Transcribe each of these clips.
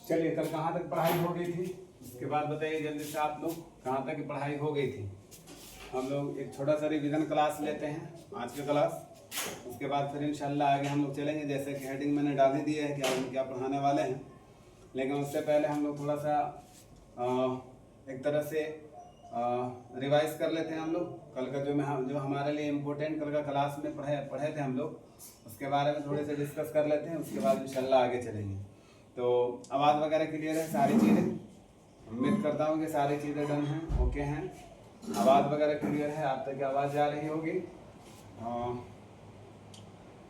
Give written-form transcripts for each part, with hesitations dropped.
चलिए कल कहाँ तक पढ़ाई हो गई थी, उसके बाद बताइए जल्दी से आप लोग कहाँ तक की पढ़ाई हो गई थी। हम लोग एक छोटा सा रिवीजन क्लास लेते हैं आज की क्लास, उसके बाद फिर इंशाल्लाह आगे हम लोग चलेंगे। जैसे कि हेडिंग मैंने डाल ही दिया है कि हम क्या पढ़ाने वाले हैं, लेकिन उससे पहले हम लोग थोड़ा सा एक तरह से रिवाइज कर लेते हैं। हम लोग कल का जो हमारे लिए इम्पोर्टेंट कल का क्लास में पढ़े थे हम लोग, उसके बारे में थोड़े से डिस्कस कर लेते हैं। उसके बाद इंशाल्लाह आगे चलेंगे। तो आवाज़ वगैरह क्लियर है, सारी चीज़ें उम्मीद करता हूँ कि सारी चीज़ें डन हैं, ओके हैं। आवाज़ वगैरह क्लियर है, आप तक आवाज़ जा रही होगी,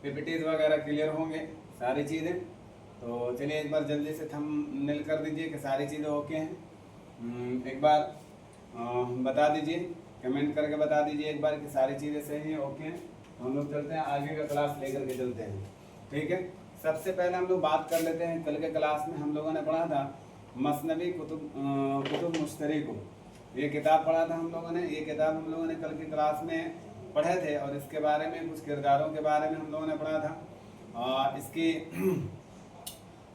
पीपीटीज वगैरह क्लियर होंगे, सारी चीज़ें। तो चलिए एक बार जल्दी से थंबनेल कर दीजिए कि सारी चीज़ें ओके हैं। एक बार बता दीजिए, कमेंट करके बता दीजिए एक बार कि सारी चीज़ें सही हैं, ओके हैं। तो हम लोग चलते हैं आगे का क्लास लेकर के चलते हैं, ठीक है। सबसे पहले हम लोग बात कर लेते हैं, कल के क्लास में हम लोगों ने पढ़ा था मसनवी कुतुब मुश्तरी को, ये किताब पढ़ा था हम लोगों ने। ये किताब हम लोगों ने कल की क्लास में पढ़े थे और इसके बारे में कुछ किरदारों के बारे में हम लोगों ने पढ़ा था। इसकी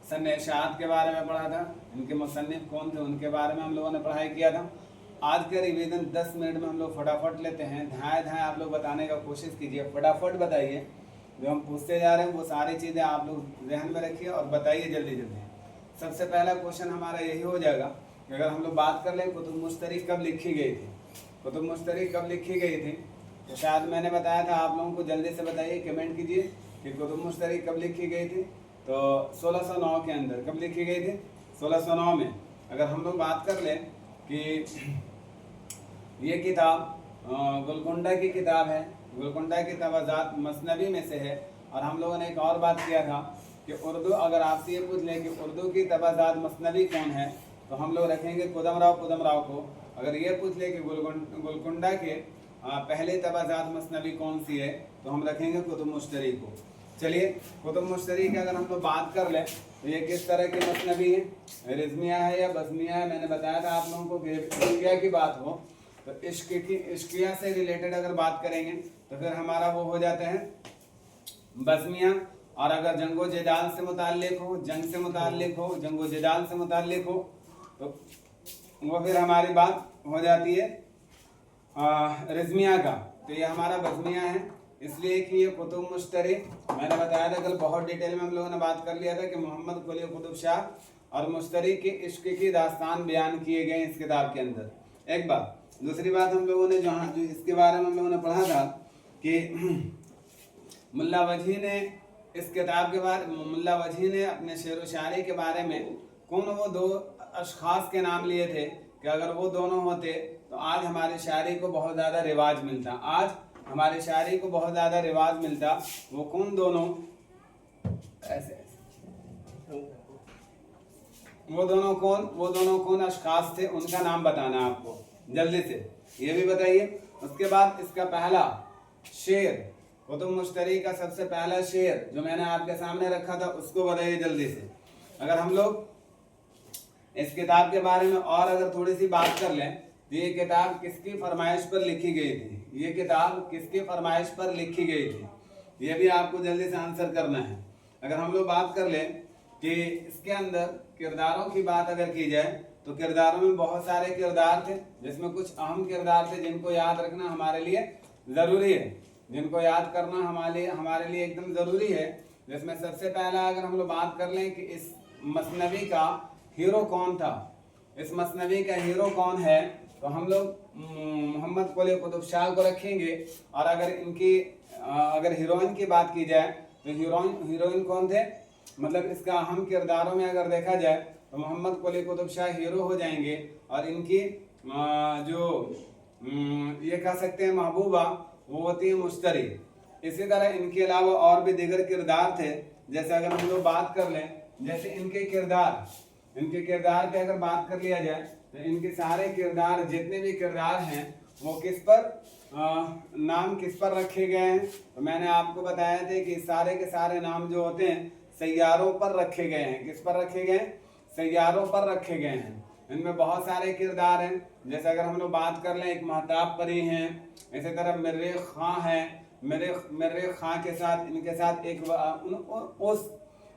सन्निशात के बारे में पढ़ा था, इनके मुसन्निफ कौन थे उनके बारे में हम लोगों ने पढ़ाई किया था। आज का रिवीजन 10 मिनट में हम लोग फटाफट लेते हैं। ध्यान आप लोग बताने का कोशिश कीजिए, फटाफट बताइए। जो हम पूछते जा रहे हैं वो सारी चीज़ें आप लोग ध्यान में रखिए और बताइए जल्दी जल्दी। सबसे पहला क्वेश्चन हमारा यही हो जाएगा कि अगर हम लोग बात कर लें कुतुब मुश्तरी कब लिखी गई थी, कुतुब मुश्तरी कब लिखी गई थी, तो शायद मैंने बताया था, आप लोगों को जल्दी से बताइए, कमेंट कीजिए कि कुतुब मुश्तरी कब लिखी गई थी। तो 1609 के अंदर कब लिखी गई थी, 1609 में। अगर हम लोग बात कर लें कि ये किताब गोलकुंडा की किताब है, गोलकुंडा की तवाज़ात मसनवी में से है। और हम लोगों ने एक और बात किया था कि उर्दू, अगर आपसे ये पूछ लें कि उर्दू की तवाज़ात मसनवी कौन है, तो हम लोग रखेंगे कुदमराव को। अगर ये पूछ लें कि गोलकुंडा के पहले तवाज़ात मसनवी कौन सी है, तो हम रखेंगे कुतुब मुश्तरी को। चलिए कुतुब मुश्तरी की अगर हम लोग बात कर लें तो ये किस तरह की मसनवी है, रिज़मिया है या बज़मिया है। मैंने बताया था आप लोगों को कि इश्किया की बात हो तो इश्किया से रिलेटेड अगर बात करेंगे तो फिर हमारा वो हो जाते हैं बज़मिया। और अगर जंगो जदाल से मुताल्लिक हो, जंग से मुताल्लिक हो, जंगो जदाल से मुताल्लिक हो, तो वो फिर हमारी बात हो जाती है रिज़मिया का। तो ये हमारा बज़मिया है, इसलिए कि ये कुतुब मुश्तरी, मैंने बताया था कल बहुत डिटेल में हम लोगों ने बात कर लिया था कि मोहम्मद कुली कुतुब शाह और मुश्तरी के इश्क की दास्तान बयान किए गए इस किताब के अंदर। एक बात। दूसरी बात हम लोगों ने जो इसके बारे में हम लोगों ने पढ़ा था कि मुल्ला वजी ने इस किताब के बारे, मुल्ला वजी ने अपने शेर व शायरी के बारे में कौन वो दो अशखास के नाम लिए थे कि अगर वो दोनों होते तो आज हमारी शायरी को बहुत ज़्यादा रिवाज मिलता, आज हमारी शायरी को बहुत ज़्यादा रिवाज मिलता। वो कौन दोनों, ऐसे वो दोनों कौन अशखास थे, उनका नाम बताना आपको जल्दी से, ये भी बताइए। उसके बाद इसका पहला शेर, कुतुब मुश्तरी का सबसे पहला शेर जो मैंने आपके सामने रखा था उसको बताइए जल्दी से। अगर हम लोग इस किताब के बारे में और अगर थोड़ी सी बात कर लें तो ये किताब किसकी फरमाइश पर लिखी गई थी, ये किताब किसकी फरमाइश पर लिखी गई थी, ये भी आपको जल्दी से आंसर करना है। अगर हम लोग बात कर लें कि इसके अंदर किरदारों की बात अगर की जाए तो किरदारों में बहुत सारे किरदार थे, जिसमें कुछ अहम किरदार थे जिनको याद रखना हमारे लिए ज़रूरी है, जिनको याद करना हमारे लिए एकदम ज़रूरी है। जिसमें सबसे पहला अगर हम लोग बात कर लें कि इस मसनवी का हीरो कौन था, इस मसनवी का हीरो कौन है, तो हम लोग मोहम्मद कुली कुतुब शाह को रखेंगे। और अगर इनकी अगर हीरोइन की बात की जाए तो हीरोइन कौन थे, मतलब इसका अहम किरदारों में अगर देखा जाए तो मोहम्मद कुली कुतुब शाह हीरो हो जाएंगे। और इनकी जो ये कह सकते हैं महबूबा, वो होती है मुश्तरी। इसी तरह इनके अलावा और भी दीगर किरदार थे। जैसे अगर हम लोग बात कर लें, जैसे इनके किरदार पे अगर बात कर लिया जाए तो इनके सारे किरदार, जितने भी किरदार हैं वो किस पर नाम किस पर रखे गए हैं, तो मैंने आपको बताया था कि सारे के सारे नाम जो होते हैं सैयारों पर रखे गए हैं। किस पर रखे गए हैं, सैयारों पर रखे गए हैं। इनमें बहुत सारे किरदार हैं। जैसे अगर हम लोग बात कर लें, एक महताब परी हैं, इसी तरह मर्रे खां हैं। मर्रे खां के साथ इनके साथ एक उस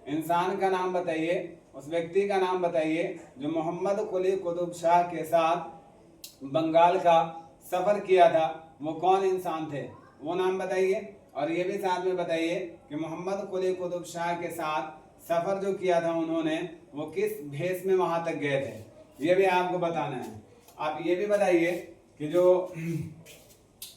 इंसान का नाम बताइए उस व्यक्ति का नाम बताइए जो मोहम्मद कुली कुतुब शाह के साथ बंगाल का सफर किया था। वो कौन इंसान थे, वो नाम बताइए। और ये भी साथ में बताइए कि मोहम्मद कुली कुतुब शाह के साथ सफर जो किया था उन्होंने, वो किस भेष में वहां तक गए थे, ये भी आपको बताना है। आप ये भी बताइए कि जो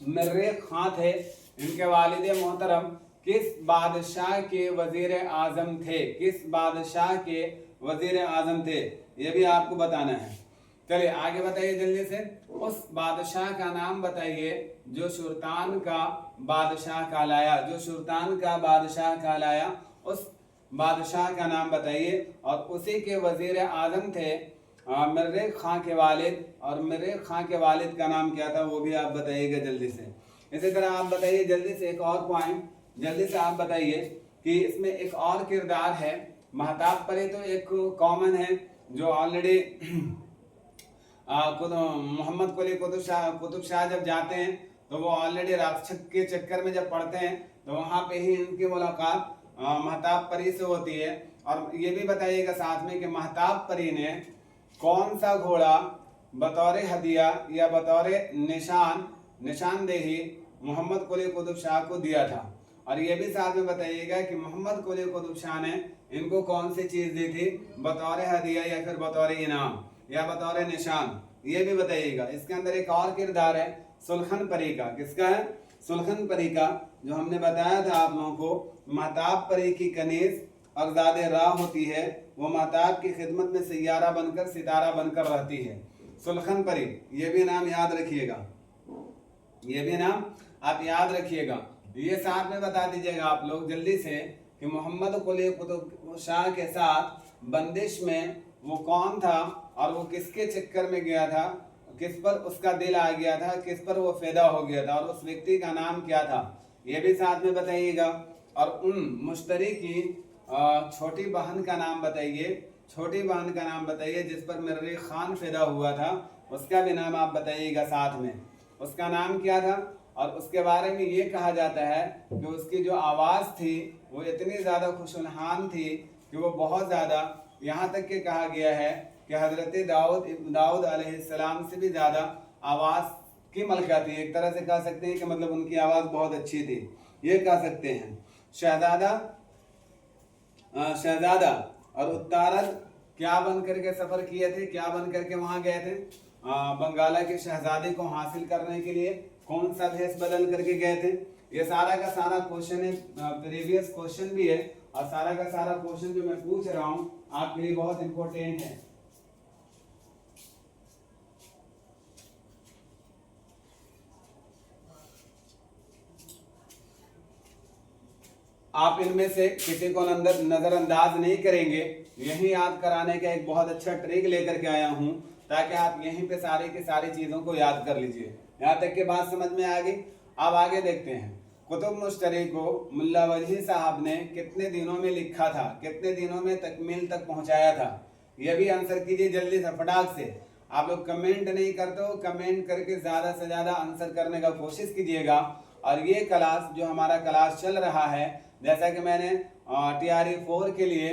मर्रे खां थे, इनके वालिद मोहतरम किस बादशाह के वजीर आजम थे, किस बादशाह के वजीर आजम थे, ये भी आपको बताना है। चलिए आगे बताइए जल्दी से। उस बादशाह का नाम बताइए जो सुल्तान का बादशाह कहलाया, जो सुल्तान का बादशाह कहलाया, उस बादशाह का नाम बताइए। और उसी के वजीर आजम थे मर्रे खां के वालिद, और मर्रे खां के वालिद का नाम क्या था वो भी आप बताइएगा जल्दी से। इसी तरह आप बताइए जल्दी से एक और पॉइंट, जल्दी से आप बताइए कि इसमें एक और किरदार है। महताब परी तो एक कॉमन है जो ऑलरेडी मोहम्मद कुली कुतुब शाह जब जाते हैं तो वो ऑलरेडी राक्षस के चक्कर में जब पड़ते हैं तो वहां पे ही इनकी मुलाकात महताब परी से होती है। और ये भी बताइएगा साथ में कि महताब परी ने कौन सा घोड़ा बतौर हदिया या बतौर निशानदेही मोहम्मद कुली कुतुब शाह को दिया था। और ये भी साथ में बताइएगा कि मोहम्मद कुली कुतुब शाह ने इनको कौन सी चीज दी थी, बतौर हदिया या फिर बतौर इनाम या बतौर निशान, ये भी बताइएगा। इसके अंदर एक और किरदार है सुलखन परी का। किसका है? सुलखन परी का, जो हमने बताया था आप लोगों को। महताब परी की कनीज अगदादे राह होती है, वो महताब की खिदमत में सैयारा बनकर सितारा बनकर रहती है, सुलखन परी। ये भी नाम याद रखिएगा, ये भी नाम आप याद रखिएगा। ये साथ में बता दीजिएगा आप लोग जल्दी से कि मोहम्मद कुली कुतुब शाह के साथ बंदिश में वो कौन था और वो किसके चक्कर में गया था, किस पर उसका दिल आ गया था, किस पर वो पैदा हो गया था, और उस व्यक्ति का नाम क्या था, ये भी साथ में बताइएगा। और उन मुश्तरी की छोटी बहन का नाम बताइए, छोटी बहन का नाम बताइए जिस पर मर्रे खान पैदा हुआ था, उसका भी नाम आप बताइएगा साथ में, उसका नाम क्या था। और उसके बारे में ये कहा जाता है कि उसकी जो आवाज़ थी वो इतनी ज़्यादा खुशनुहान थी कि वो बहुत ज़्यादा, यहाँ तक कि कहा गया है कि हज़रत दाऊद अलैहिस्सलाम से भी ज़्यादा आवाज़ की मलका थी। एक तरह से कह सकते हैं कि मतलब उनकी आवाज़ बहुत अच्छी थी, ये कह सकते हैं। शहजादा और उत्तारद क्या बन करके सफ़र किए थे, क्या बन करके वहाँ गए थे? बंगाला के शहजादे को हासिल करने के लिए कौन सा भेष बदल करके गए थे? ये सारा का सारा क्वेश्चन है, प्रीवियस क्वेश्चन भी है, और सारा का सारा क्वेश्चन जो मैं पूछ रहा हूँ आपके लिए बहुत इंपॉर्टेंट है। आप इनमें से किसी को नजरअंदाज नहीं करेंगे। यही याद कराने का एक बहुत अच्छा ट्रिक लेकर के आया हूँ ताकि आप यहीं पे सारी की सारी चीजों को याद कर लीजिए। यहाँ तक की बात समझ में आ गई। अब आगे देखते हैं, कुतुब मुश्तरी को मुल्ला वजही साहब ने कितने दिनों में लिखा था, कितने दिनों में तकमील तक पहुंचाया था? ये भी आंसर कीजिए जल्दी से, फटाक से। आप लोग कमेंट नहीं करते हो, कमेंट करके ज्यादा से ज्यादा आंसर करने का कोशिश कीजिएगा। और ये क्लास जो हमारा क्लास चल रहा है, जैसा कि मैंने TRE 4 के लिए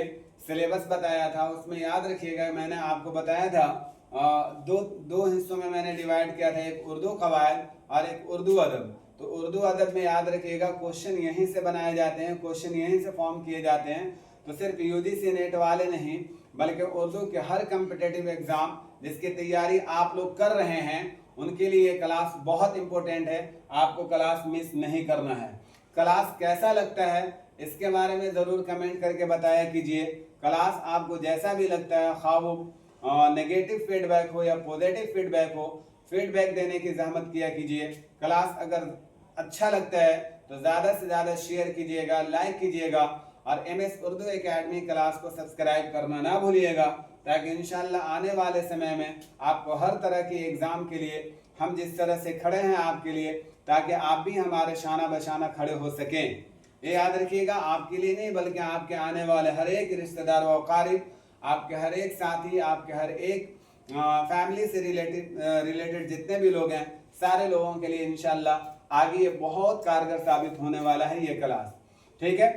सिलेबस बताया था, उसमें याद रखिएगा मैंने आपको बताया था दो हिस्सों में मैंने डिवाइड किया था, एक उर्दू कवायद और एक उर्दू अदब। तो उर्दू अदब में याद रखिएगा क्वेश्चन यहीं से बनाए जाते हैं, क्वेश्चन यहीं से फॉर्म किए जाते हैं। तो सिर्फ UGC नेट वाले नहीं बल्कि उर्दू के हर कम्पिटेटिव एग्जाम जिसकी तैयारी आप लोग कर रहे हैं उनके लिए ये क्लास बहुत इंपॉर्टेंट है। आपको क्लास मिस नहीं करना है। क्लास कैसा लगता है इसके बारे में ज़रूर कमेंट करके बताया कीजिए। क्लास आपको जैसा भी लगता है, खा वो नेगेटिव फीडबैक हो या पॉजिटिव फीडबैक हो, फीडबैक देने की जहमत किया कीजिए। क्लास अगर अच्छा लगता है तो ज़्यादा से ज़्यादा शेयर कीजिएगा, लाइक कीजिएगा, और MS उर्दू एकेडमी क्लास को सब्सक्राइब करना ना भूलिएगा, ताकि इंशाल्लाह आने वाले समय में आपको हर तरह की एग्ज़ाम के लिए हम जिस तरह से खड़े हैं आपके लिए, ताकि आप भी हमारे शाना बशाना खड़े हो सकें। ये याद रखिएगा, आपके लिए नहीं बल्कि आपके आने वाले हर एक रिश्तेदार व अकारिब, आपके हर एक साथी, आपके हर एक फैमिली से रिलेटेड जितने भी लोग हैं, सारे लोगों के लिए इंशाल्लाह आगे ये बहुत कारगर साबित होने वाला है ये क्लास। ठीक है,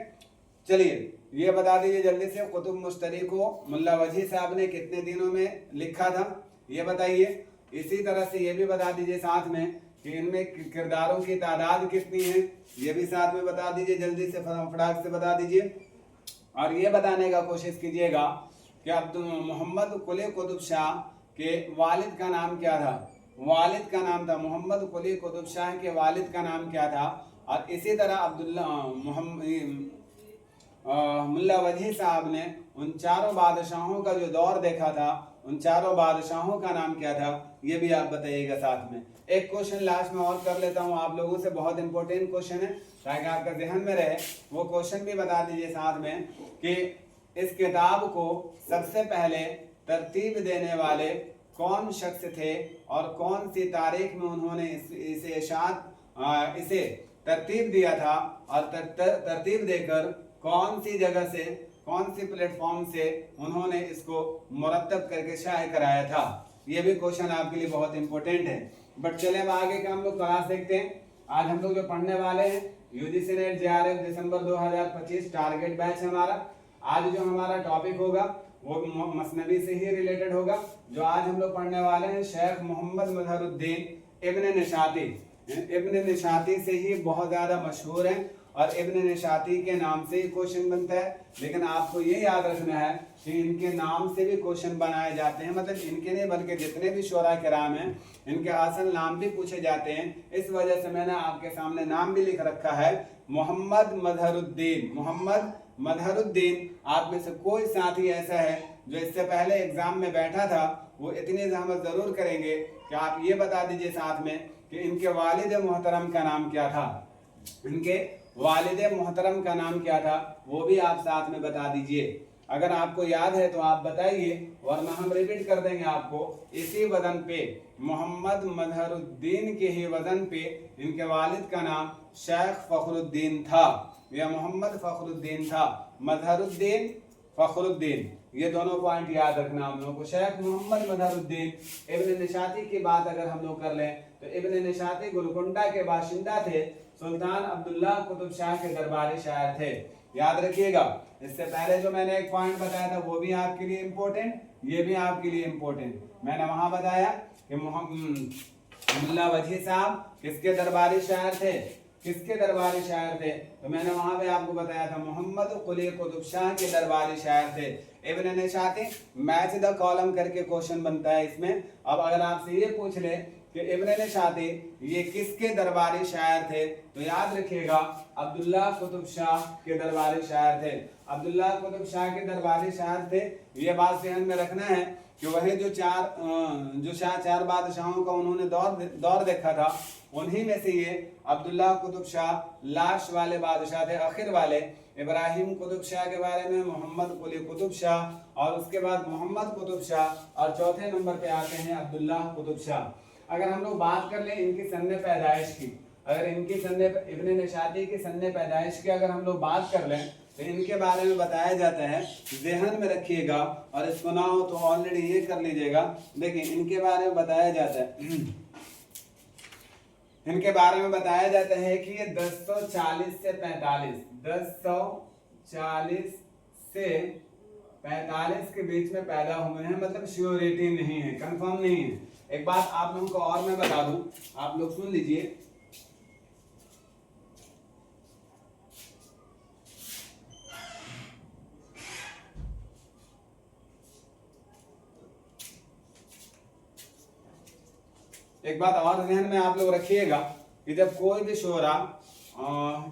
चलिए ये बता दीजिए जल्दी से, कुतुब मुश्तरी को मुल्ला वजी साहब ने कितने दिनों में लिखा था, ये बताइए। इसी तरह से ये भी बता दीजिए साथ में कि इनमें किरदारों की तादाद कितनी है, ये भी साथ में बता दीजिए, जल्दी से फटाक से बता दीजिए। और ये बताने का कोशिश कीजिएगा कि अब्दुल मोहम्मद कुली कुतुब शाह के वालिद का नाम क्या था। वालिद का नाम था मोहम्मद कुली कुतुब शाह के वालिद का नाम क्या था। और इसी तरह मुल्ला वजी साहब ने उन चारों बादशाहों का जो दौर देखा था, उन चारों बादशाहों का नाम क्या था, ये भी आप बताइएगा साथ में। एक क्वेश्चन लास्ट में और कर लेता हूँ आप लोगों से, बहुत इंपॉर्टेंट क्वेश्चन है ताकि आपका जहन में रहे। वो क्वेश्चन भी बता दीजिए साथ में कि इस किताब को सबसे पहले तरतीब देने वाले कौन शख्स थे और कौन सी तारीख में उन्होंने इसे तरतीब दिया था, और तरतीब देकर कौन सी जगह से, कौन सी प्लेटफॉर्म से उन्होंने इसको मुरतब करके शाये कराया था। ये भी क्वेश्चन आपके लिए बहुत इंपॉर्टेंट है। बट चले अब आगे का हम लोग क्लास देखते हैं। आज हम लोग जो पढ़ने वाले हैं यूजीसी नेट जेआरएफ दिसंबर 2025 टारगेट बैच है हमारा। आज जो हमारा टॉपिक होगा वो मसनवी से ही रिलेटेड होगा। जो आज हम लोग पढ़ने वाले हैं शेख मोहम्मद मजहरुद्दीन इब्न निशाती। इब्न निशाती से ही बहुत ज़्यादा मशहूर है और इब्न निशाती के नाम से ही क्वेश्चन बनता है। लेकिन आपको ये याद रखना है कि इनके नाम से भी क्वेश्चन बनाए जाते हैं, मतलब इनके नहीं बल्कि जितने भी शोरा किराम हैं इनके असल नाम भी पूछे जाते हैं। इस वजह से मैंने आपके सामने नाम भी लिख रखा है मोहम्मद मजहरुद्दीन। मोहम्मद मजहरुद्दीन। आप में से कोई साथी ऐसा है जो इससे पहले एग्जाम में बैठा था, वो इतनी जहमत जरूर करेंगे कि आप ये बता दीजिए साथ में कि इनके वालिद मोहतरम का नाम क्या था। इनके वालिद मोहतरम का नाम क्या था वो भी आप साथ में बता दीजिए। अगर आपको याद है तो आप बताइए, वरना हम रिपीट कर देंगे आपको। इसी वजन पे मोहम्मद मजहरुद्दीन के ही वजन पे इनके वालिद का नाम शेख फखरुद्दीन था, या मोहम्मद फखरुद्दीन था। मजहरुद्दीन फखरुद्दीन, ये दोनों पॉइंट याद रखना हम लोगों को। शेख मोहम्मद मजहरुद्दीन। इब्न निशाती की बात अगर हम लोग कर लें तो इब्न निशाती गोलकुंडा के बाशिंदा थे, सुल्तान अब्दुल्ला कुतुब शाह के दरबारी शायर थे, याद रखिएगा। इससे पहले जो मैंने एक पॉइंट बताया था वो भी आपके लिए इम्पोर्टेंट, ये भी आपके लिए इम्पोर्टेंट। मैंने वहां बताया कि मुल्ला वजी साहब किसके दरबारी शायर थे, किसके दरबारी शायर थे, तो मैंने वहां पे आपको बताया था मोहम्मद कुली कुतुब शाह के दरबारी शायर थे। इब्न निशाती मैच द कॉलम करके क्वेश्चन बनता है इसमें। अब अगर आपसे ये पूछ ले कि इब्न निशाती ये किसके दरबारी शायर थे, तो याद रखिएगा अब्दुल्ला कुतुब शाह के दरबारी शायर थे। अब्दुल्ला कुतुब शाह के दरबारी शायर थे। ये बात ध्यान में रखना है कि वही जो चार बादशाहों का उन्होंने दौर देखा था, उन्हीं में से ये अब्दुल्ला कुतुब शाह लास्ट वाले बादशाह थे, आखिर वाले। इब्राहिम कुतुब शाह के बारे में मोहम्मद कुली कुतुब शाह, और उसके बाद मोहम्मद कुतुब शाह, और चौथे नंबर पे आते हैं अब्दुल्ला कुतुब शाह। अगर हम लोग बात कर लें इनकी सन्ने पैदाइश की, अगर इनकी इब्न निशाती की सन्ने पैदाइश की अगर हम लोग बात कर लें तो इनके बारे में बताया जाता है, ज़हन में रखिएगा, और इसको ना हो तो ऑलरेडी ये कर लीजिएगा। देखिए इनके बारे में बताया जाता है इनके बारे में बताया जाता है कि ये 1040 से 45 के बीच में पैदा हुए हैं, मतलब श्योरिटी नहीं है, कंफर्म नहीं है। एक बात आप लोगों को और मैं बता दूं, आप लोग सुन लीजिए। एक बात और ध्यान में आप लोग रखिएगा कि जब कोई भी शोरा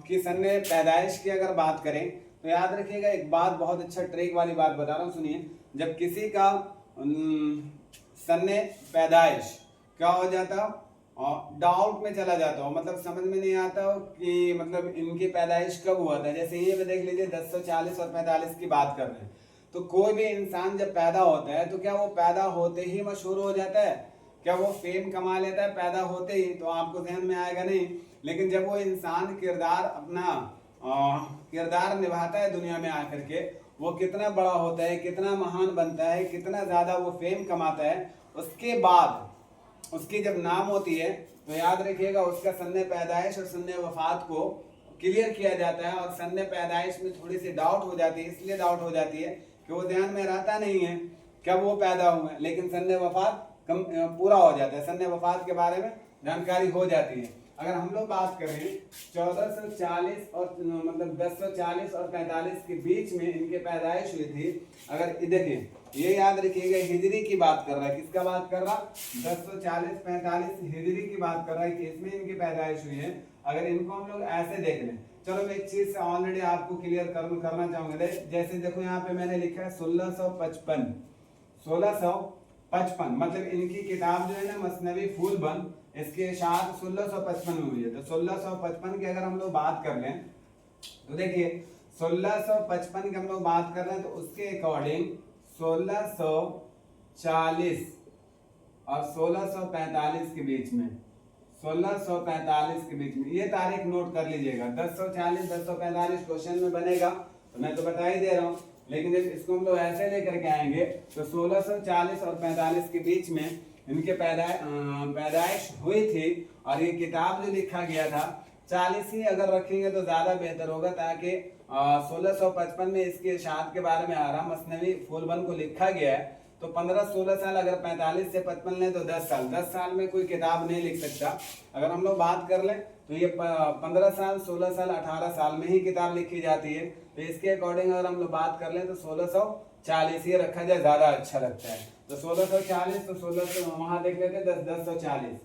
की सन्ने पैदाइश की अगर बात करें तो याद रखिएगा एक बात, बहुत अच्छा ट्रिक वाली बात बता रहा हूँ, सुनिए। जब किसी का सन्ने पैदाइश क्या हो जाता और डाउट में चला जाता हो, मतलब समझ में नहीं आता हो कि मतलब इनकी पैदाइश कब हुआ था। जैसे ये भी देख लीजिए 1040 और 45 की बात कर रहे हैं, तो कोई भी इंसान जब पैदा होता है तो क्या वो पैदा होते ही मशहूर हो जाता है, क्या वो फेम कमा लेता है पैदा होते ही, तो आपको ध्यान में आएगा नहीं। लेकिन जब वो इंसान अपना किरदार निभाता है दुनिया में आकर के, वो कितना बड़ा होता है, कितना महान बनता है, कितना ज़्यादा वो फेम कमाता है, उसके बाद उसकी जब नाम होती है तो याद रखिएगा उसका सन्ने पैदाइश और सन्ने वफात को क्लियर किया जाता है और सन पैदाइश में थोड़ी सी डाउट हो जाती है, इसलिए डाउट हो जाती है कि वो ध्यान में रहता नहीं है कब वो पैदा हुए, लेकिन सन वफात कम पूरा हो जाता है, सन वफात के बारे में जानकारी हो जाती है। अगर हम लोग बात करें 1440 और मतलब 1040 और 45 के बीच में इनके पैदाइश हुई थी। अगर देखिए ये याद रखिएगा, हिजरी की बात कर रहा है, किसका बात कर रहा, 1040-45 हिजरी की बात कर रहा है कि इसमें इनकी पैदाइश हुई है। अगर इनको हम लोग ऐसे देख लें, चलो मैं एक चीज ऑलरेडी आपको क्लियर करना चाहूंगा। जैसे देखो यहाँ पे मैंने लिखा है 1655 मतलब इनकी किताब जो है ना मसनवी फूलबंद, इसकी इशाअत 1655 में हुई है। तो 1655 की अगर हम लोग बात कर लें तो देखिए 1655 की हम लोग बात कर रहे हैं तो उसके अकॉर्डिंग 1640 और 1645 के बीच में, 1645 के बीच में ये तारीख नोट कर लीजिएगा। 1040 1045 क्वेश्चन में बनेगा तो मैं तो बता ही दे रहा हूँ, लेकिन जब इसको हम लोग ऐसे लेकर के आएंगे तो 1640 और 45 के बीच में इनके पैदाइश हुई थी। और ये किताब जो लिखा गया था 40 ही अगर रखेंगे तो ज्यादा बेहतर होगा, ताकि 1655 में इसके इशाअत के बारे में आ रहा मसनवी फूलबंद को लिखा गया है। तो 15-16 साल, अगर 45 से 55 लें तो 10 साल में कोई किताब नहीं लिख सकता। अगर हम लोग बात कर लें तो ये 15 साल 16 साल 18 साल में ही किताब लिखी जाती है। तो इसके अकॉर्डिंग अगर हम लोग बात कर लें तो 1640 ही रखा जाए, ज्यादा अच्छा लगता है। तो 1640 तो 1600 वहां देख लेते हैं 1040।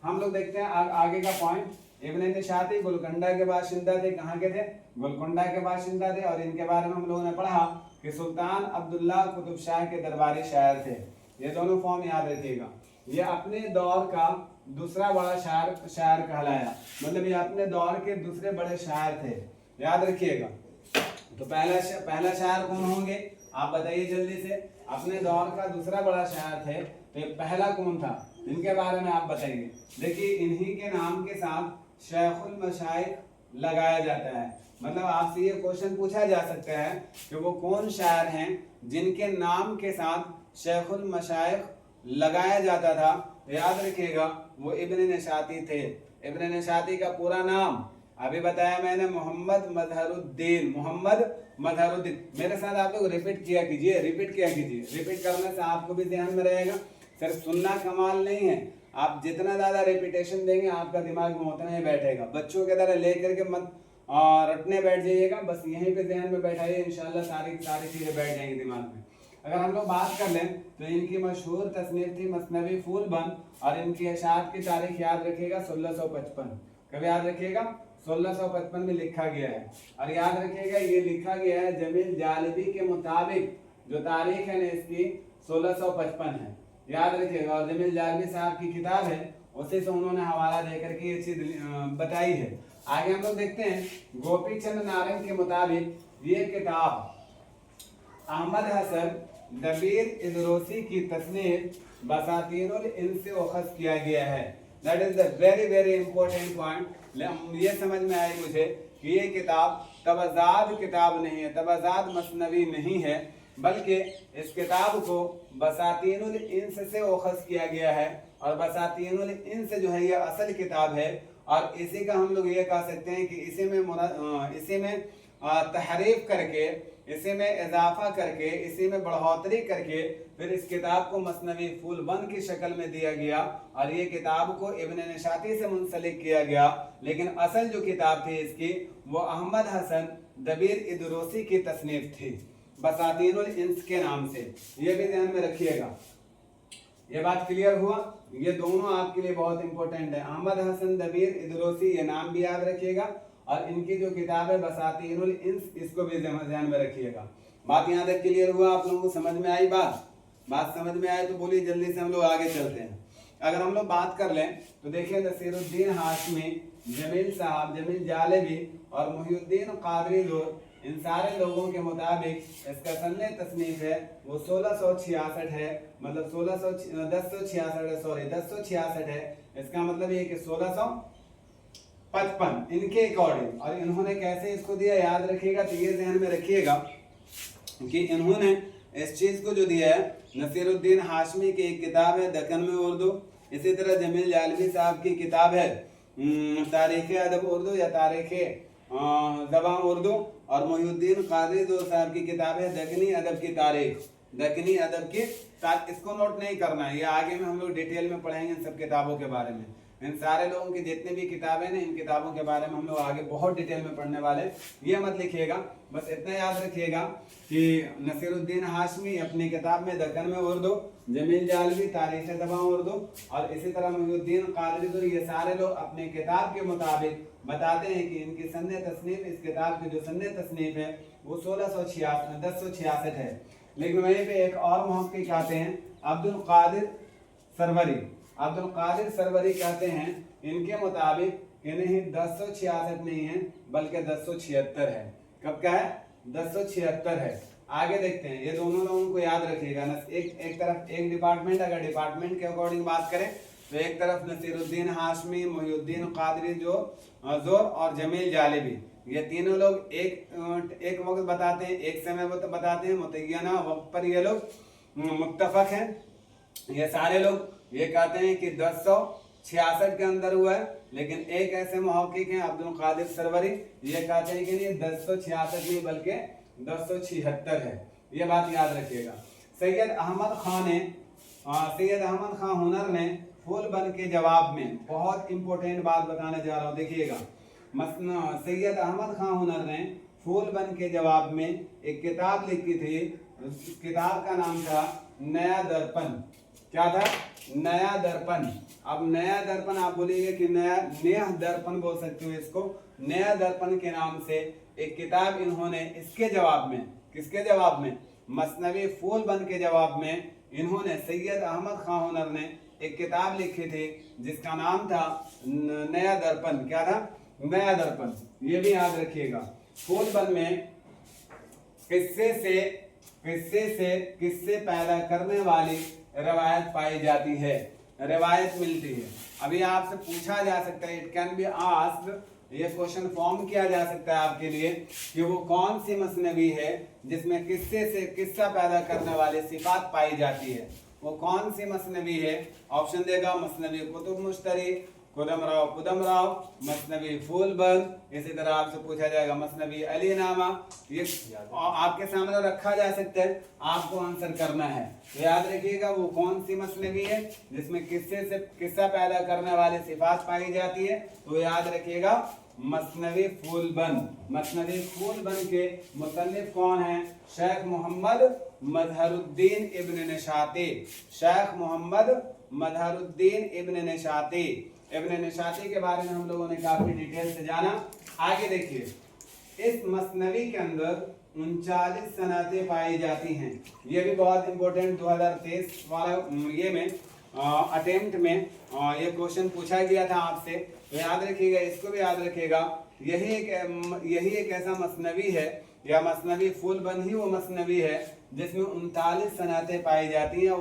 हम लोग देखते हैं आगे का पॉइंट। इब्न निशाती गोलकुंडा के बाशिंदा थे। कहाँ के थे? गोलकुंडा के बाशिंदा थे। और इनके बारे में हम लोगों ने पढ़ा कि सुल्तान अब्दुल्ला कुतुब शाह के दरबारी शायर थे। ये दोनों फॉर्म याद रखिएगा। ये अपने दौर का दूसरा बड़ा शायर कहलाया, मतलब ये अपने दौर के दूसरे बड़े शायर थे, याद रखिएगा। तो पहला शायर कौन होंगे आप बताइए जल्दी से। अपने दौर का दूसरा बड़ा शायर थे, तो ये पहला कौन था, इनके बारे में आप बताइए। देखिए इन्हीं के नाम के साथ शेखुल मशाइख लगाया जाता है। मतलब आपसे ये क्वेश्चन पूछा जा सकता है कि वो कौन शायर हैं जिनके नाम के साथ शेखुल मशाइख लगाया जाता था। तो याद रखिएगा वो इब्न निशाती थे। इब्न निशाती का पूरा नाम अभी बताया मैंने, मोहम्मद मजहरुद्दीन। मेरे साथ आप लोग रिपीट किया कीजिए। रिपीट करने से आपको भी ध्यान में रहेगा। सिर्फ सुनना कमाल नहीं है, आप जितना ज्यादा रिपीटेशन देंगे आपका दिमाग में उतना ही बैठेगा। बच्चों की तरह लेकर के मत रटने बैठ जाइएगा, बस यहीं पे ध्यान में बैठाइए, इंशाल्लाह सारी चीजें बैठ जाएंगी दिमाग में। अगर हम लोग बात कर लें तो इनकी मशहूर तसनीफ थी मसनवी फूलबंद, और इनकी इशाअत की तारीख याद रखिएगा 1655। कब याद रखिएगा? 1655 में लिखा गया है। और याद रखिएगा ये लिखा गया है जमील जालिबी के मुताबिक, जो तारीख है ना इसकी 1655 है, याद रखिएगा। और जमील जालिबी साहब की किताब है, उसी से उन्होंने हवाला देकर के ये चीज बताई है। आगे हम लोग देखते हैं गोपी चंद नारंग के मुताबिक ये किताब अहमद हसन दबीर इदरोसी की तसनीफ बसातीनुल इंस से अखज़ किया गया है। That is the very important point. ये समझ में आए मुझे कि ये किताब तबज़ाद किताब नहीं है, तबज़ाद मसनवी नहीं है, बल्कि इस किताब को बसातीनुल इंस से अखज़ किया गया है। और बसातीनुल इंस जो है ये असल किताब है। और इसी का हम लोग ये कह सकते हैं कि इसी में तहरीफ करके, इसी में इजाफा करके, इसी में बढ़ोतरी करके फिर इस किताब को मसनवी फूलबंद की शक्ल में दिया गया। और ये किताब को इब्न निशाती से मुंसलिक किया गया, लेकिन असल जो किताब थी इसकी वो अहमद हसन दबीर इदरोसी की तसनीफ थी बसातीनुल इंस के नाम से। ये भी ध्यान में रखिएगा। ये बात क्लियर हुआ? ये दोनों आपके लिए बहुत इंपॉर्टेंट है। अहमद हसन दबीर इदरोसी, ये नाम भी याद रखिएगा। और इनकी जो किताब है बसातीनुल इंस, इसको भी ध्यान में रखिएगा। बात यहाँ तक क्लियर हुआ? आप लोगों को समझ में आई बात समझ में आए तो बोलिए, जल्दी से हम लोग आगे चलते हैं। अगर हम लोग बात कर लें तो देखिए नसीरुद्दीन हाशमी, जमील साहब, जमील जालेबी और मुहिउद्दीन कादरी लोग, इन सारे लोगों के मुताबिक इसका सन्ने तसनीफ है वो 1666 है, मतलब 1066 है। इसका मतलब ये कि 1655 इनके अकॉर्डिंग। और इन्होंने कैसे इसको दिया याद रखिएगा। तो ये ध्यान में रखिएगा कि इन्होंने इस चीज को जो दिया है, नसीरुद्दीन हाशमी की एक किताब है दक्कन में उर्दू, इसी तरह जमील जालवी साहब की किताब है तारीख अदब उर्दू या तारीख ज़बान उर्दू, और मोहिउद्दीन कादरी दो साहब की किताब है दक्कनी अदब की तारीख, दक्कनी अदब की तारीख। इसको नोट नहीं करना है, ये आगे में हम लोग डिटेल में पढ़ेंगे इन सब किताबों के बारे में। इन सारे लोगों की जितनी भी किताबें हैं इन किताबों के बारे में हम लोग आगे बहुत डिटेल में पढ़ने वाले। ये मत लिखिएगा, बस इतना याद रखिएगा कि नसीरुद्दीन हाशमी अपनी किताब में दक्कन में उर्दू, जमील जालवी तारीख ज़बान उर्दू, और इसी तरह मोहिउद्दीन कादरी, ये सारे लोग अपने किताब के मुताबिक बताते हैं कि इनकी सन्ने तसनीफ, इस किताब की जो सन्ने तसनीफ है वो 1066 है। लेकिन वहीं पे एक और मुहक्किक आते हैं अब्दुल कादिर सरवरी, अब्दुल कादिर सरवरी कहते हैं इनके मुताबिक इन्हें 1066 नहीं है बल्कि 1076 है। कब का है? 1076 है। आगे देखते हैं, ये दोनों लोगों को याद रखिएगा ना। एक तरफ एक डिपार्टमेंट, अगर डिपार्टमेंट के अकॉर्डिंग बात करें तो एक तरफ नसीरुद्दीन हाशमी, मोहिउद्दीन कादरी जो जोर और जमील जालिबी, ये तीनों लोग एक वक्त बताते हैं, एक समय बताते हैं, मुतय्यना वक्त पर ये लोग मुत्तफक हैं। ये सारे लोग ये कहते हैं कि 1066 के अंदर हुआ है, लेकिन एक ऐसे मुहक्किक हैं अब्दुल कादिर सरवरी, ये कहते हैं कि नहीं 1066 नहीं बल्कि 1076 है। ये बात याद रखिएगा। सैयद अहमद खान हुनर ने फूल बन के जवाब में बहुत इंपॉर्टेंट बात बताने जा रहा हूँ, देखिएगा। सैयद अहमद खान हुनर ने फूल बन के जवाब में एक किताब लिखी थी। उस किताब का नाम था नया दर्पण। क्या था? नया दर्पण। अब नया दर्पण आप बोलिएगा कि नया दर्पण बोल सकते हो इसको। नया दर्पण के नाम से एक किताब इन्होंने इसके जवाब में, किसके जवाब में? मसनवी फूल बन के जवाब में इन्होंने सैयद अहमद खान हुनर ने एक किताब लिखी थी जिसका नाम था नया दर्पण। क्या था? नया दर्पण। ये भी याद रखिएगा। फूल बन में किस्से पैदा करने वाली रवायत पाई जाती है, रवायत मिलती है। अभी आपसे पूछा जा सकता है, इट कैन बी आस्क्ड, ये क्वेश्चन फॉर्म किया जा सकता है आपके लिए कि वो कौन सी मसनवी है जिसमें किस्से से किस्सा पैदा करने वाली सिफात पाई जाती है। वो कौन सी मसनवी है? ऑप्शन देगा मसनवी कुतुब मुश्तरी, कुदम राव, मसनवी फूलबंद। इसी तरह आपसे पूछा जाएगा मसनवी अली नामा। ये आपके सामने रखा जा सकता है, आपको आंसर करना है। तो याद रखिएगा वो कौन सी मसनवी है जिसमें किस्से से किस्सा पैदा करने वाली सिफात पाई जाती है। तो याद रखिएगा मसनवी फूलबंद। मसनवी फूलबंद के मुसन्निफ कौन है? शेख मोहम्मद मजहरुद्दीन इब्न निशाती। शेख मोहम्मद मजहरुद्दीन इब्न निशाती। इब्न निशाती के बारे में हम लोगों ने काफी डिटेल से जाना। आगे देखिए, इस मसनवी के अंदर 39 सनतें पाई जाती हैं। ये भी बहुत इंपॉर्टेंट 2023 वाला ये में अटेम्प्ट में ये क्वेश्चन पूछा गया था आपसे, तो याद रखिएगा, इसको भी याद रखिएगा। यही एक ऐसा मसनवी है या मसनवी फूलबंद ही वो मसनवी है जिसमें 39 सनतें पाई जाती हैं,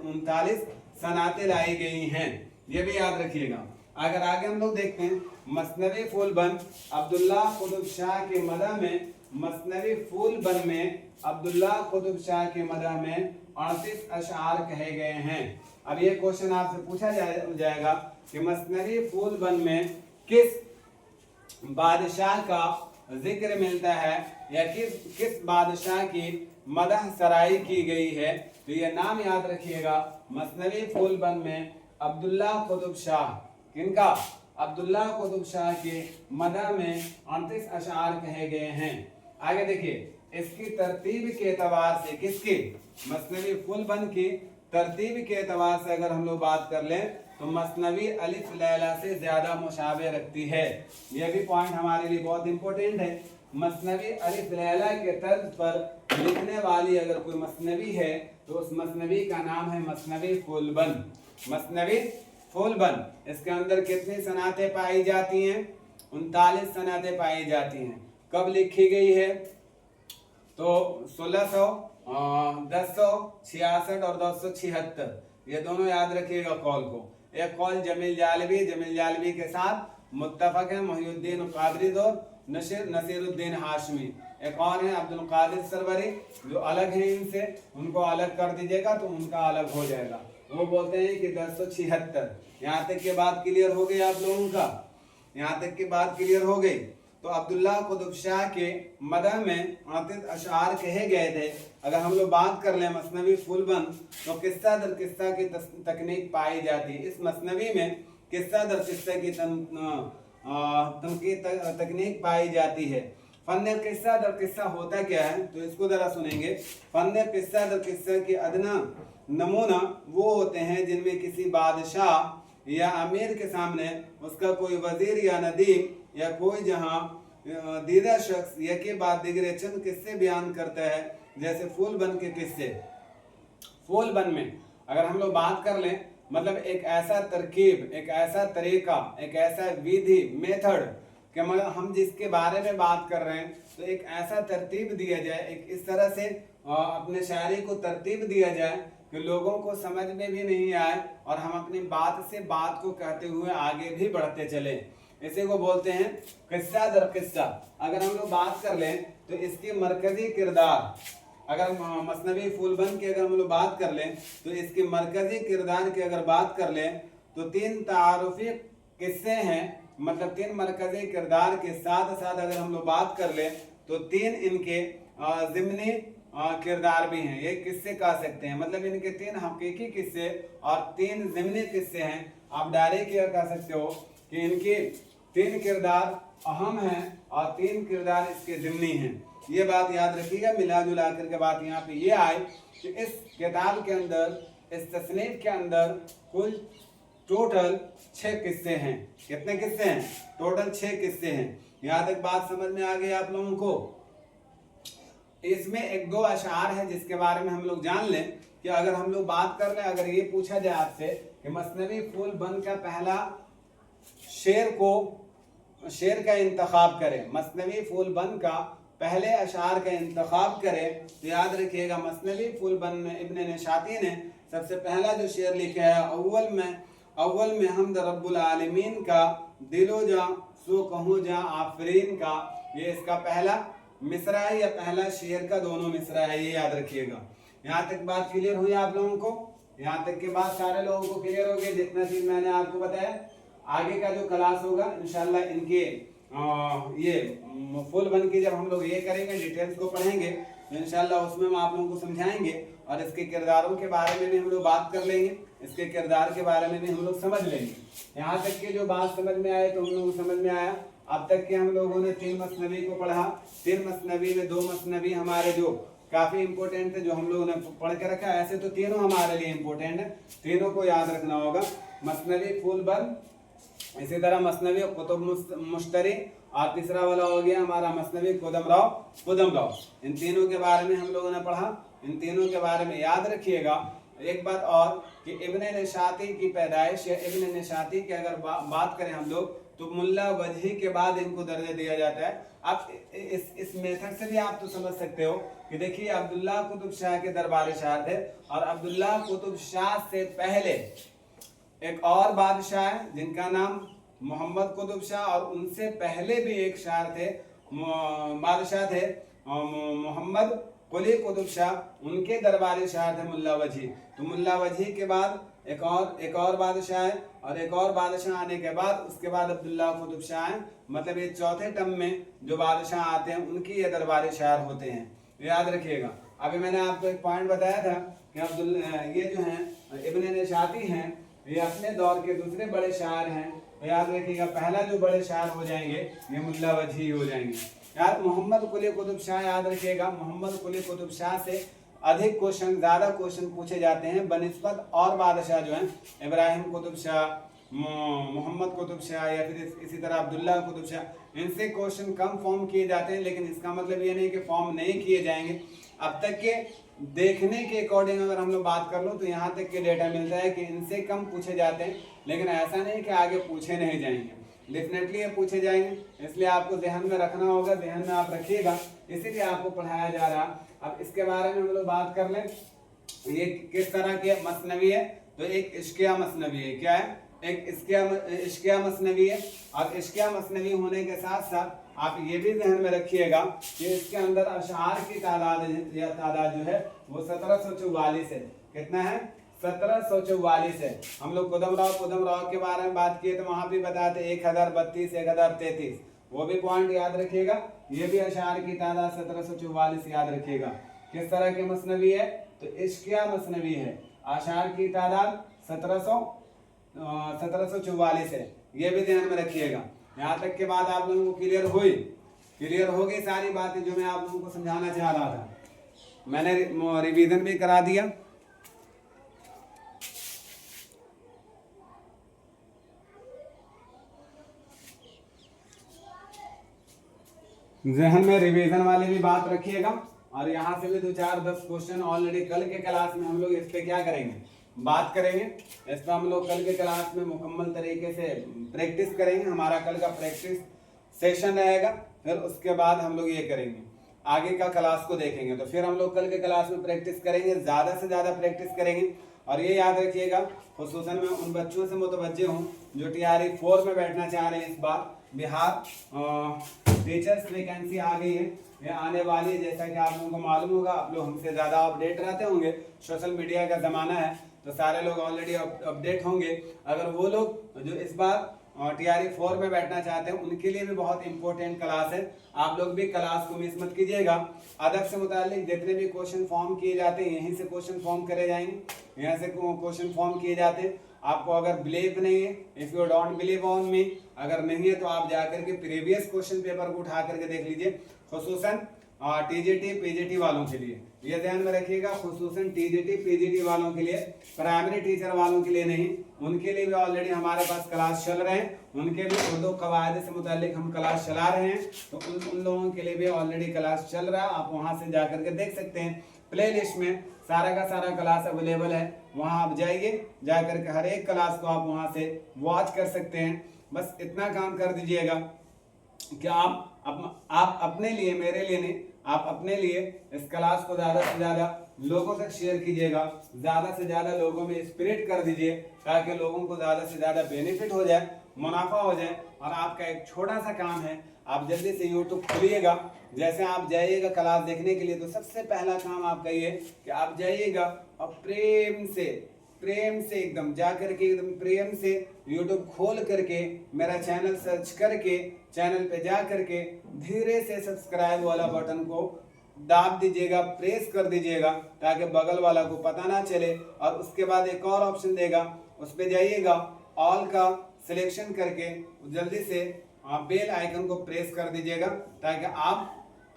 39 सनतें लाई गई हैं। ये भी याद रखिएगा। अगर आगे हम लोग देखते हैं मसनवी फूलबंद अब्दुल्ला कुतुब शाह के मदह में, मसनवी फूलबंद में अब्दुल्ला कुतुब शाह के मदह में 38 अशआर कहे गए हैं। अब ये क्वेश्चन आपसे पूछा जाएगा कि मसनवी फूलबंद में किस बादशाह का जिक्र मिलता है या किस बादशाह की मदह सराई की गई है। तो ये नाम याद रखिएगा, मसनवी फूलबंद में अब्दुल्ला कुतुब शाह, किनका? अब्दुल्ला कुतुब शाह के मदह में 38 अशआर कहे गए हैं। आगे देखिए, इसकी तरतीब के एतबार से, किसकी? मसनवी फूलबंद की तरतीब के एतबार से अगर हम लोग बात कर लें तो मसनवी अलिफ लैला से ज्यादा मुशाबे रखती है। यह भी पॉइंट हमारे लिए बहुत इंपॉर्टेंट है। मसनवी अलिफ लैला के तर्ज पर लिखने वाली अगर कोई मसनवी है तो उस मसनवी का नाम है मसनवी फूलबंद। मसनवी फूलबंद। इसके अंदर कितनी सनातें पाई जाती हैं? 39 सनातें पाई जाती हैं। कब लिखी गई है? तो 1600, 1066 और 1076, ये दोनों याद रखिएगा कॉल को। एक कॉल जमील जालवी के साथ मुत्तफक है मोहिउद्दीन कादरी और नसीरुद्दीन हाशमी। एक और है अब्दुल कादिर सरवरी, जो अलग है इनसे, उनको अलग कर दीजिएगा तो उनका अलग हो जाएगा। वो बोलते हैं कि 1076। यहाँ तक की बात क्लियर हो गई आप लोगों का? यहाँ तक की बात क्लियर हो गई? तो अब्दुल्ला कुतुब शाह के मदह में 38 अशआर कहे गए थे। अगर हम लोग बात कर लें मसनवी फूलबंद, तो किस्सा दर किस्सा की तकनीक पाई जाती है। इस मसनवी में किस्सा दर किस्सा की तकनीक पाई जाती है। फन किस्सा दर किस्सा होता क्या है, तो इसको जरा सुनेंगे। फन किस्सा दर किस्सा के अदना नमूना वो होते हैं जिनमें किसी बादशाह या अमीर के सामने उसका कोई वजीर या नदीम या कोई जहां दीदा शख्स या के बाद दिगरे चंद किस्से बयान करता है, जैसे फूलबन के किस्से। फूलबन में अगर हम लोग बात कर लें, मतलब एक ऐसा तरकीब, एक ऐसा तरीका, एक ऐसा विधि, मेथड कि मतलब हम जिसके बारे में बात कर रहे हैं, तो एक ऐसा तरतीब दिया जाए, एक इस तरह से अपने शायरी को तरतीब दिया जाए कि लोगों को समझ में भी नहीं आए और हम अपनी बात से बात को कहते हुए आगे भी बढ़ते चले। इसी को बोलते हैं किस्सा दर किस्सा। अगर हम लोग बात कर लें तो इसकी मरकजी किरदार, अगर मसनवी फूलबंद की अगर हम लोग बात कर लें तो इसकी मरकजी किरदार की अगर बात कर लें तो 3 तारुफी किस्से हैं, मतलब 3 मरकजी किरदार के साथ साथ अगर हम लोग बात कर लें तो 3 इनके ज़िम्नी किरदार भी हैं। ये किस्से कह सकते हैं, मतलब इनके 3 हकीकी किस्से और 3 ज़िम्नी किस्से हैं। आप डायरेक्ट यह कह सकते हो कि इनके 3 किरदार अहम हैं और 3 किरदार इसके ज़िम्नी हैं। ये बात याद रखिएगा। मिला जुला कर के बात यहाँ पे ये आए कि इस किताब के अंदर, इस तसनीफ के अंदर कुल टोटल 6 किस्से हैं। कितने किस्से हैं? टोटल 6 किस्से हैं। यहाँ तक बात समझ में आ गई आप लोगों को? इसमें 1-2 अशार है जिसके बारे में हम लोग जान लें कि अगर हम लोग बात कर लें, अगर ये पूछा जाए आपसे कि मसनवी फूलबंद का पहला शेर का इंतखाब करें, मसनवी फूलबंद का पहले अशार का इंतखाब करें, तो याद रखिएगा मसनवी फूलबंद में इब्न निशाती ने सबसे पहला जो शेर लिखा है, अव्वल में हमद रब्बुल आलमीन का, दिलो जा सो कहूँ जा आफरीन का। ये इसका पहला मिसरा है या पहला शेर का दोनों मिसरा है, ये याद रखिएगा। यहाँ तक बात क्लियर हुई आप लोगों को? यहाँ तक के बाद सारे लोगों को क्लियर हो गया जितना चीज मैंने आपको बताया। आगे का जो क्लास होगा इंशाल्लाह इनके ये फूलबंद की जब हम लोग ये करेंगे, डिटेल्स को पढ़ेंगे, तो इंशाल्लाह उसमें हम आप लोगों को समझाएंगे और इसके किरदारों के बारे में भी हम लोग बात कर लेंगे, इसके किरदार के बारे में भी हम लोग समझ लेंगे। यहाँ तक की जो बात समझ में आए तो हम लोग समझ में आया। अब तक के हम लोगों ने 3 मसनवी को पढ़ा। 3 मसनवी में 2 मसनवी हमारे जो काफी इंपॉर्टेंट थे, जो हम लोगों ने पढ़ के रखा। ऐसे तो तीनों हमारे लिए इंपॉर्टेंट है, तीनों को याद रखना होगा। मसनवी फूलबंद, इसी तरह मसनवी कुतुब मुश्तरी, और तीसरा वाला हो गया हमारा मसनवी कुदमराव। इन तीनों के बारे में हम लोगों ने पढ़ा। इन तीनों के बारे में याद रखिएगा। एक बात और कि इब्न निशाती की पैदाइश या इब्न निशाती की अगर बात करें हम लोग, तो मुल्ला वजही के बाद इनको दर्जा दिया जाता है। आप इस मेथड से भी आप तो समझ सकते हो कि देखिए अब्दुल्ला कुतुब शाह के दरबारी शाह थे, और अब्दुल्ला कुतुब शाह से पहले एक और बादशाह है जिनका नाम मोहम्मद कुतुब शाह, और उनसे पहले भी एक शायर थे, बादशाह थे मोहम्मद कुली कुतुब शाह, उनके दरबारी शाह थे मुल्ला वजही। तो मुल्ला वजही के बाद एक और बादशाह है, और एक और बादशाह आने के बाद उसके बाद अब्दुल्ला कुतुब शाह है। मतलब ये चौथे टर्म में जो बादशाह आते हैं उनकी ये दरबारी शायर होते हैं, याद रखिएगा। अभी मैंने आपको एक पॉइंट बताया था कि ये जो हैं इब्न निशाती हैं, ये अपने दौर के दूसरे बड़े शायर हैं। तो याद रखिएगा पहला जो बड़े शायर हो जाएंगे ये मुल्ला वजही हो जाएंगे। यार मोहम्मद कुली कुतुब शाह याद रखिएगा, मोहम्मद कुली कुतुब शाह से अधिक क्वेश्चन, ज़्यादा क्वेश्चन पूछे जाते हैं बनिस्बत और बादशाह जो हैं, इब्राहिम कुतुब शाह, मोहम्मद कुतुब शाह, या फिर इसी तरह अब्दुल्ला कुतुब शाह। इनसे क्वेश्चन कम फॉर्म किए जाते हैं, लेकिन इसका मतलब ये नहीं कि फॉर्म नहीं किए जाएंगे। अब तक के देखने के अकॉर्डिंग अगर हम लोग बात कर लो तो यहाँ तक के डेटा मिलता है कि इनसे कम पूछे जाते हैं, लेकिन ऐसा नहीं कि आगे पूछे नहीं जाएंगे, डेफिनेटली ये पूछे जाएंगे। इसलिए आपको ध्यान में रखना होगा, ध्यान में आप रखिएगा, इसीलिए आपको पढ़ाया जा रहा। अब इसके बारे में हम लोग बात कर लें, ये किस तरह के मसनवी है। तो एक इश्किया मसनवी है। क्या है? एक इश्किया मसनवी है। और इश्किया मसनवी होने के साथ साथ आप ये भी ध्यान में रखिएगा कि इसके अंदर अशआर की तादाद जो है वो 1744 है। कितना है? 1744 है। हम लोग कुदमराव के बारे में बात किए तो वहां भी बताते 1032, 1033। वो भी पॉइंट याद रखिएगा। ये भी अशार की तादाद 1744 याद रखिएगा। किस तरह के मसनवी है? तो इश्किया मसनवी है। अशार की तादाद 1744 है, ये भी ध्यान में रखिएगा। यहाँ तक के बाद आप लोगों को क्लियर हो गई सारी बातें जो मैं आप लोगों को समझाना चाह रहा था। मैंने रिवीजन भी करा दिया। जहन में रिवीजन वाली भी बात रखिएगा। और यहाँ से भी 2-4-10 क्वेश्चन ऑलरेडी कल के क्लास में हम लोग इस पे क्या करेंगे, बात करेंगे। इस पर हम लोग कल के क्लास में मुकम्मल तरीके से प्रैक्टिस करेंगे। हमारा कल का प्रैक्टिस सेशन रहेगा, फिर उसके बाद हम लोग ये करेंगे, आगे का क्लास को देखेंगे। तो फिर हम लोग कल के क्लास में प्रैक्टिस करेंगे, ज़्यादा से ज़्यादा प्रैक्टिस करेंगे। और ये याद रखिएगा, खुसूसन मैं उन बच्चों से मुतवज्जे हूँ जो TRE 4 में बैठना चाह रहे हैं। इस बार बिहार टीचर्स वैकेंसी आ गई है, ये आने वाली है। जैसा कि आप लोगों को मालूम होगा, आप लोग हमसे ज़्यादा अपडेट रहते होंगे, सोशल मीडिया का ज़माना है तो सारे लोग ऑलरेडी अपडेट होंगे। अगर वो लोग जो इस बार TRE 4 में बैठना चाहते हैं, उनके लिए भी बहुत इंपॉर्टेंट क्लास है। आप लोग भी क्लास को मिस मत कीजिएगा। अदब से मुताल्लिक जितने भी क्वेश्चन फॉर्म किए जाते हैं, यहीं से क्वेश्चन फॉर्म करे जाएंगे, यहाँ से क्वेश्चन फॉर्म किए जाते हैं। आपको अगर बिलीव नहीं है, if you don't believe on me, अगर नहीं है तो आप जाकर के प्रीवियस क्वेश्चन पेपर को उठा करके देख लीजिए, खुसूसन TGT PGT वालों के लिए। ये ध्यान में रखिएगा, खुसूसन TGT PGT वालों के लिए, प्राइमरी टीचर वालों के लिए नहीं। उनके लिए भी ऑलरेडी हमारे पास क्लास चल रहे हैं, उनके भी उर्दू कवायद से मुताल्लिक हम क्लास चला रहे हैं। तो उन लोगों के लिए भी ऑलरेडी क्लास चल रहा है, आप वहाँ से जा करके देख सकते हैं। प्ले लिस्ट में सारा का सारा क्लास अवेलेबल है, वहाँ आप जाइए, जा करके हर एक क्लास को आप वहाँ से वॉच कर सकते हैं। बस इतना काम कर दीजिएगा कि आप अपने लिए, मेरे लिए नहीं, आप अपने लिए इस क्लास को ज़्यादा से ज़्यादा लोगों तक शेयर कीजिएगा, ज़्यादा से ज़्यादा लोगों में स्प्रेड कर दीजिए, ताकि लोगों को ज़्यादा से ज़्यादा बेनिफिट हो जाए, मुनाफा हो जाए। और आपका एक छोटा सा काम है, आप जल्दी से यूट्यूब खोलिएगा। जैसे आप जाइएगा क्लास देखने के लिए, तो सबसे पहला काम आपका ये कि आप जाइएगा और प्रेम से एकदम जा करके, एकदम प्रेम से यूट्यूब खोल करके मेरा चैनल सर्च करके, चैनल पे जा करके धीरे से सब्सक्राइब वाला बटन को दाब दीजिएगा, प्रेस कर दीजिएगा, ताकि बगल वाला को पता ना चले। और उसके बाद एक और ऑप्शन देगा, उस पर जाइएगा, ऑल का सिलेक्शन करके जल्दी से बेल आइकन को प्रेस कर दीजिएगा, ताकि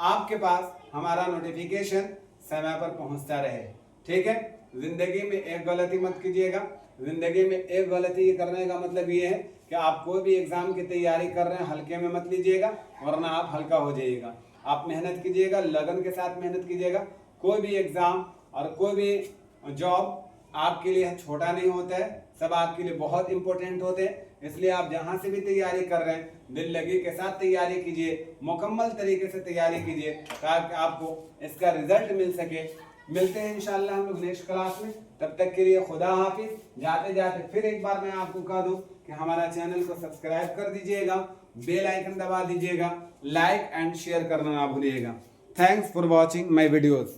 आपके पास हमारा नोटिफिकेशन समय पर पहुंचता रहे। ठीक है, जिंदगी में एक गलती मत कीजिएगा। जिंदगी में एक गलती करने का मतलब ये है कि आप कोई भी एग्जाम की तैयारी कर रहे हैं, हल्के में मत लीजिएगा, वरना आप हल्का हो जाइएगा। आप मेहनत कीजिएगा, लगन के साथ मेहनत कीजिएगा। कोई भी एग्जाम और कोई भी जॉब आपके लिए छोटा नहीं होता है, सब आपके लिए बहुत इंपॉर्टेंट होते हैं। इसलिए आप जहां से भी तैयारी कर रहे हैं, दिल लगी के साथ तैयारी कीजिए, मुकम्मल तरीके से तैयारी कीजिए, ताकि आपको इसका रिजल्ट मिल सके। मिलते हैं इंशाल्लाह हम लोग नेक्स्ट क्लास में। तब तक के लिए खुदा हाफिज। जाते जाते फिर एक बार मैं आपको कह दूं कि हमारा चैनल को सब्सक्राइब कर दीजिएगा, बेल आइकन दबा दीजिएगा, लाइक एंड शेयर करना ना भूलिएगा। Thanks for watching my videos.